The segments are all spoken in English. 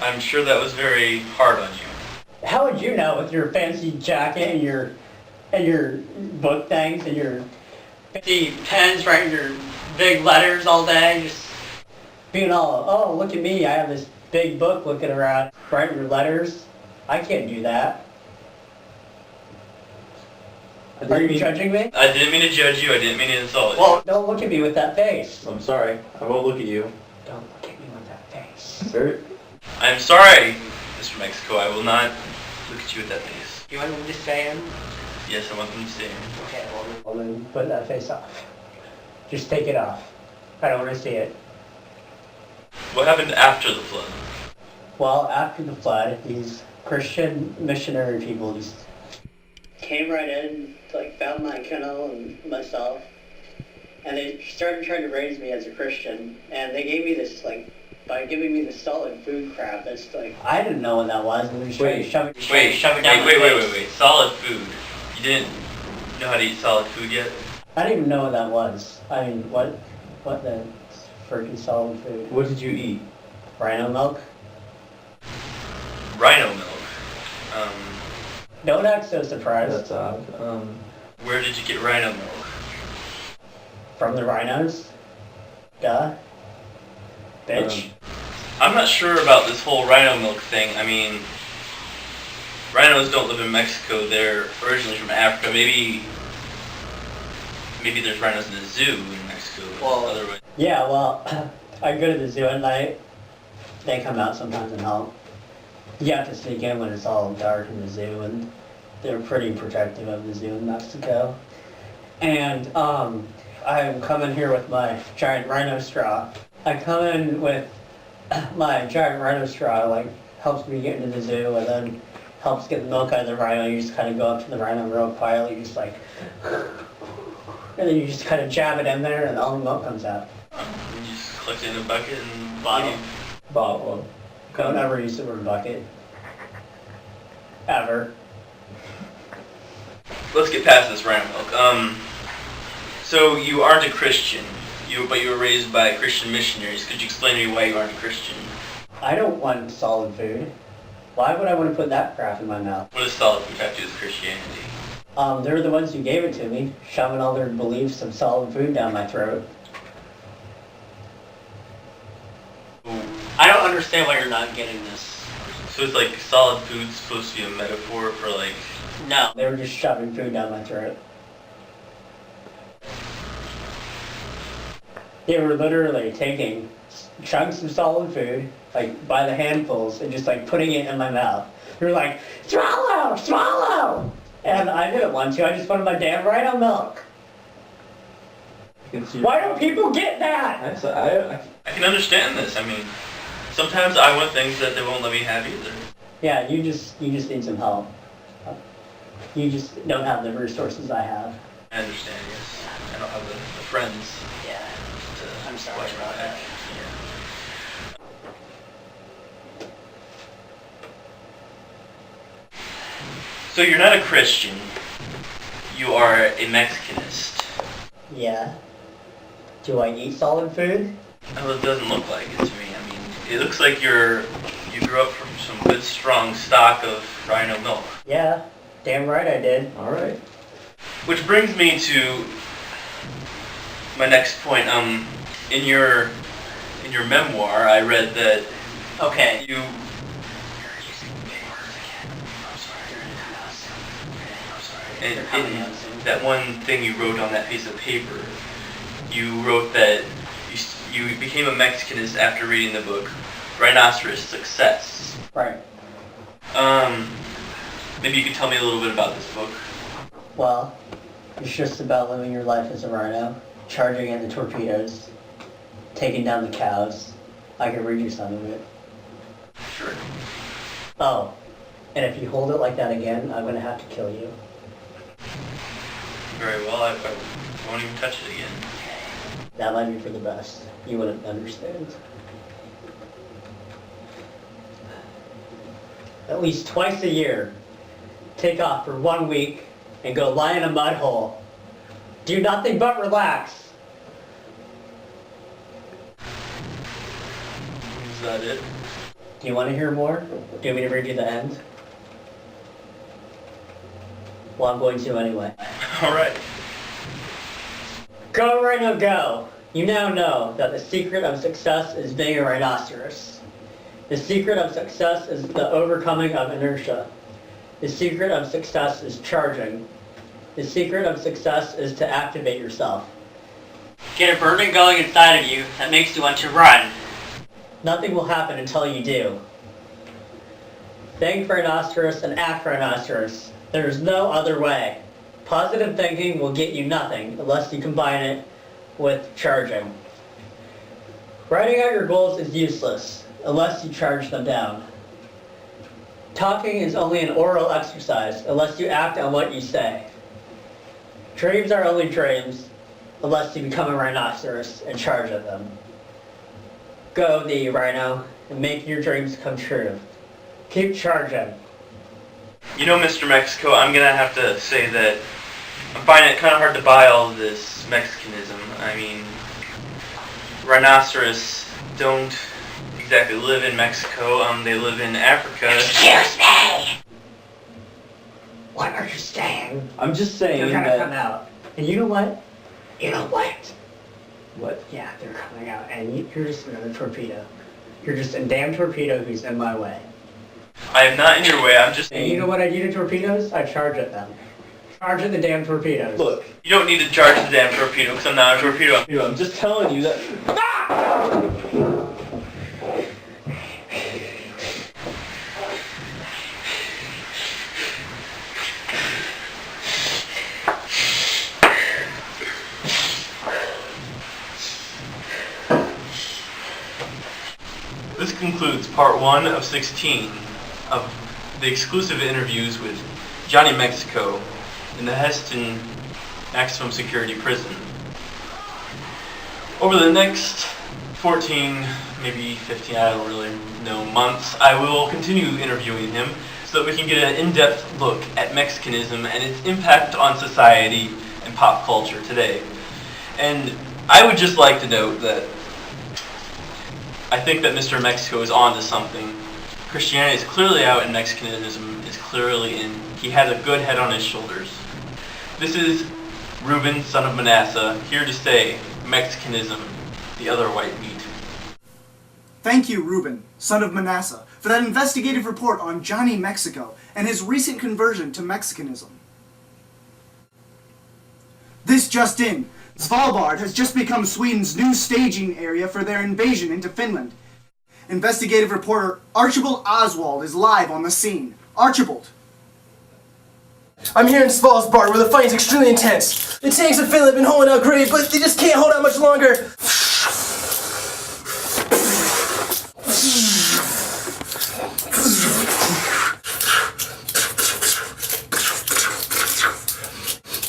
I'm sure that was very hard on you. How would you know with your fancy jacket and your book things and your fancy pens writing your big letters all day, just being all, oh, look at me, I have this big book looking around, writing your letters. I can't do that. Are you judging me? I didn't mean to judge you. I didn't mean to insult you. Well, don't look at me with that face. I'm sorry. I won't look at you. Don't look at me with that face. Sir? I'm sorry, Mr. Mexico. I will not look at you with that face. You want me to say him? Yes, I want them to see him. Okay, well then put that face off. Just take it off. I don't want to see it. What happened after the flood? Well, after the flood, these Christian missionary people just came right in, like found my kennel and myself, and they started trying to raise me as a Christian, and they gave me this, like, by giving me this solid food crap that's like, I didn't know what that was, and they were just trying to shove it down my face. Wait. Solid food. You didn't know how to eat solid food yet? I didn't even know what that was. I mean, what the freaking solid food? What did you eat? Rhino milk? Rhino milk. Don't act so surprised. That's odd. Where did you get rhino milk? From the rhinos? Duh. Bitch. I'm not sure about this whole rhino milk thing. I mean, rhinos don't live in Mexico. They're originally from Africa. Maybe there's rhinos in the zoo in Mexico. Well, otherwise. Yeah, well, I go to the zoo at night. They come out sometimes and help. You have to sneak in when it's all dark in the zoo, and they're pretty protective of the zoo in Mexico. And I'm coming here with my giant rhino straw. I come in with my giant rhino straw, like, helps me get into the zoo, and then helps get the milk out of the rhino. You just kind of go up to the rhino real quietly, just like, and then you just kind of jab it in there, and all the milk comes out. You just collect it in a bucket and Bottle. Bottle. Don't ever use the word bucket. Ever. Let's get past this rhino milk. So you aren't a Christian, but you were raised by Christian missionaries. Could you explain to me why you aren't a Christian? I don't want solid food. Why would I want to put that crap in my mouth? What does solid food have to do with Christianity? They're the ones who gave it to me, shoving all their beliefs of solid food down my throat. I don't understand why you're not getting this. So it's like solid food's supposed to be a metaphor for like... No. They were just shoving food down my throat. They were literally taking chunks of solid food, like by the handfuls, and just like putting it in my mouth. They were like, swallow, swallow! And I didn't want to, I just wanted my damn rhino milk. Why don't people get that? I can understand this. I mean, sometimes I want things that they won't let me have either. Yeah, you just need some help. You just don't have the resources I have. I understand, yes. I don't have the friends. Yeah. I'm sorry watch my about back. that. Yeah. So you're not a Christian. You are a Mexicanist. Yeah. Do I eat solid food? Well, it doesn't look like it to me. I mean, it looks like you grew up from some good, strong stock of rhino milk. Yeah. Damn right I did. Alright. Which brings me to my next point. In your memoir, I read that Okay. you and in that one thing you wrote on that piece of paper, you wrote that you became a Mexicanist after reading the book Rhinoceros Success. Right. Maybe you could tell me a little bit about this book. Well, it's just about living your life as a rhino, charging in the torpedoes, taking down the cows. I can read you some of it. Sure. Oh, and if you hold it like that again, I'm going to have to kill you. Very well, I won't even touch it again. That might be for the best. You wouldn't understand. At least twice a year, take off for 1 week and go lie in a mud hole. Do nothing but relax. Is that it? Do you want to hear more? Do you want me to read you the end? Well, I'm going to anyway. Alright. Go, Rhino, go! You now know that the secret of success is being a rhinoceros. The secret of success is the overcoming of inertia. The secret of success is charging. The secret of success is to activate yourself. Get a burning going inside of you that makes you want to run. Nothing will happen until you do. Think rhinoceros and act rhinoceros. There is no other way. Positive thinking will get you nothing unless you combine it with charging. Writing out your goals is useless unless you charge them down. Talking is only an oral exercise unless you act on what you say. Dreams are only dreams unless you become a rhinoceros and charge at them. Go thee, Rhino, and make your dreams come true. Keep charging. You know, Mr. Mexico, I'm gonna have to say that I'm finding it kind of hard to buy all of this Mexicanism. I mean, rhinoceros don't exactly live in Mexico. They live in Africa. Excuse me! What are you saying? I'm just saying They're gonna that... come out. And you know what? You know what? What? Yeah, they're coming out, and you're just another torpedo. You're just a damn torpedo who's in my way. I am not in your way, I'm just And saying... you know what I do to torpedoes? I charge at them. Charge at the damn torpedoes. Look, You don't need to charge the damn torpedo, because I'm not a torpedo. I'm just telling you that... This concludes part 1 of 16 of the exclusive interviews with Johnny Mexico in the Heston Maximum Security Prison. Over the next 14, maybe 15, I don't really know, months, I will continue interviewing him so that we can get an in-depth look at Mexicanism and its impact on society and pop culture today. And I would just like to note that I think that Mr. Mexico is on to something. Christianity is clearly out and Mexicanism is clearly in. He has a good head on his shoulders. This is Reuben, son of Mannassah, here to say Mexicanism, the other white meat. Thank you, Reuben, son of Mannassah, for that investigative report on Johnny Mexico and his recent conversion to Mexicanism. This just in. Svalbard has just become Sweden's new staging area for their invasion into Finland. Investigative reporter Archibald Oswald is live on the scene. Archibald. I'm here in Svalbard where the fighting's extremely intense. The tanks of Finland have been holding out great, but they just can't hold out much longer.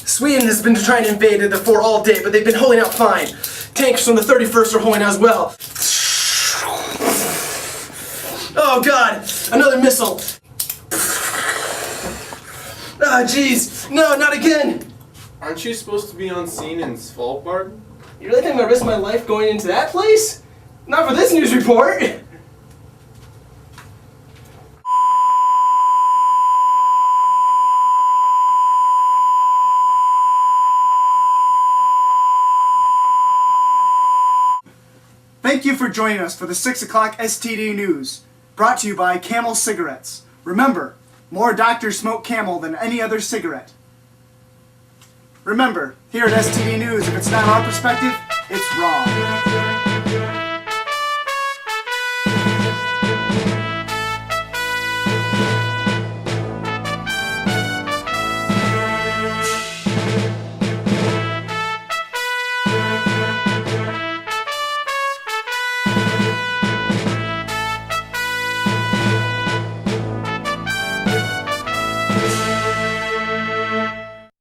Sweden has been trying to invade the fort all day, but they've been holding out fine. Tanks from the 31st are holding out as well. Oh god, another missile. Ah, jeez, no, not again. Aren't you supposed to be on scene in Svalbard? You really think I'm gonna risk my life going into that place? Not for this news report. Thank you for joining us for the 6 o'clock STD News, brought to you by Camel Cigarettes. Remember, more doctors smoke Camel than any other cigarette. Remember, here at STD News, if it's not our perspective, it's wrong.